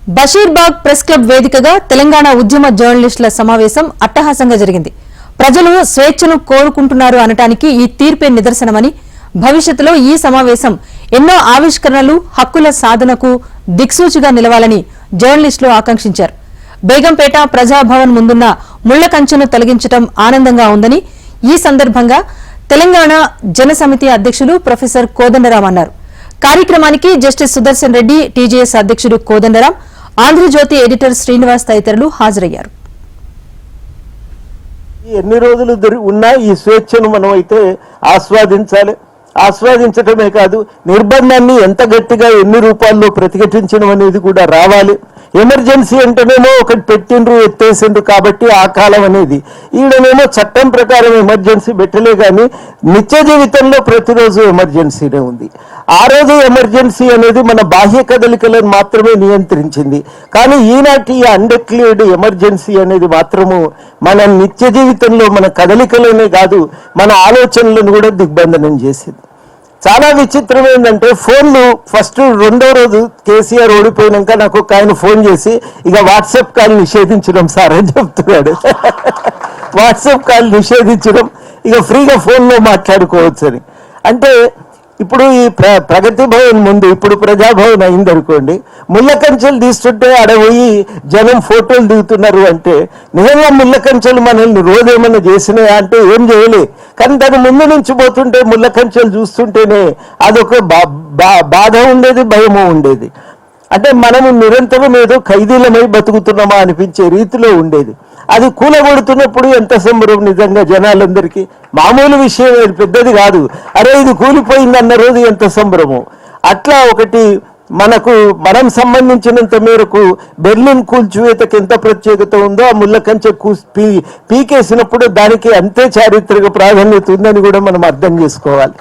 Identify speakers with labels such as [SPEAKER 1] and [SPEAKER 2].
[SPEAKER 1] Basheerbagh press club వేదికగా తెలంగాణ ఉద్యమ జర్నలిస్టుల సమావేశం అట్టహాసంగా జరిగింది. ప్రజలు స్వేచ్ఛను కోరుకుంటున్నారు అనటానికి ఈ తీర్పే నిదర్శనమని, భవిష్యత్తులో ఈ సమావేశం ఎన్నో ఆవిష్కరణలు, హక్కుల సాధనకు దిక్సూచిగా నిలవాలని జర్నలిస్టులు ఆకాంక్షించారు. బేగంపేట ప్రజాభవన్ ముందున్న ముళ్ల కంచెను తొలగించడం ఆనందంగా ఉందని ఈ సందర్భంగా తెలంగాణ జనసమితి అధ్యక్షులు ప్రొఫెసర్ కోదండరాం అన్నారు. కార్యక్రమానికి జస్టిస్ సుదర్శన్ రెడ్డి, టీజేఎస్ అధ్యక్షుడు కోదండరాం, ఆంధ్రజ్యోతి ఎడిటర్ శ్రీనివాస్ తదితరులు హాజరయ్యారు.
[SPEAKER 2] ఎన్ని రోజులు ఉన్నా ఈ స్వేచ్ఛను మనం అయితే ఆస్వాదించాలి. ఆస్వాదించడమే కాదు, నిర్బంధాన్ని ఎంత గట్టిగా ఎన్ని రూపాల్లో ప్రతిఘటించడం అనేది కూడా రావాలి. ఎమర్జెన్సీ అంటేనేమో ఒకటి పెట్టిండ్రు, ఎత్తేసిండ్రు కాబట్టి ఆ కాలం అనేది, ఈడనేమో చట్టం ప్రకారం ఎమర్జెన్సీ పెట్టలే కానీ నిత్య జీవితంలో ప్రతిరోజు ఎమర్జెన్సీనే ఉంది. ఆ రోజు ఎమర్జెన్సీ అనేది మన బాహ్య కదలికలను మాత్రమే నియంత్రించింది. కానీ ఈనాటి అన్డిక్లేర్డ్ ఎమర్జెన్సీ అనేది మాత్రము మన నిత్య జీవితంలో మన కదలికలనే కాదు, మన ఆలోచనలను కూడా దిగ్బంధనం చేసింది. చాలా విచిత్రం ఏంటంటే, ఫోన్లు ఫస్ట్ రెండో రోజు కేసీఆర్ ఓడిపోయినాక నాకు ఒక ఆయన ఫోన్ చేసి, ఇక వాట్సాప్ కాల్ నిషేధించడం సార్ అని చెప్తున్నాడు. వాట్సాప్ కాల్ నిషేధించడం, ఇక ఫ్రీగా ఫోన్లో మాట్లాడుకోవచ్చు అని. అంటే ఇప్పుడు ఈ ప్రగతి భవన్ ముందు ఇప్పుడు ప్రజాభవన్ అయిందనుకోండి, ముళ్ళ కంచెలు తీస్తుంటే అడపోయి జనం ఫోటోలు దిగుతున్నారు అంటే, నిజంగా ముళ్ళ కంచెలు మనల్ని రోజేమన్నా చేసినాయా అంటే ఏం చేయలే. కానీ దాని ముందు నుంచి పోతుంటే ముళ్ళ కంచెలు చూస్తుంటేనే అదొక బాధ ఉండేది, భయము ఉండేది. అంటే మనము నిరంతరం ఏదో ఖైదీలమై బతుకుతున్నామా అనిపించే రీతిలో ఉండేది. అది కూలగొడుతున్నప్పుడు ఎంత సంబరం నిజంగా జనాలందరికీ. మామూలు విషయం, పెద్దది కాదు. అరే ఇది కూలిపోయింది అన్న రోజు ఎంత సంబరము. అట్లా ఒకటి మనం సంబంధించినంత మేరకు బెర్లిన్ కూల్చివేతకు ఎంత ప్రత్యేకత ఉందో, ఆ ముళ్ళ కంచె పీకేసినప్పుడు దానికి అంతే చారిత్రక ప్రాధాన్యత ఉందని కూడా మనం అర్థం చేసుకోవాలి.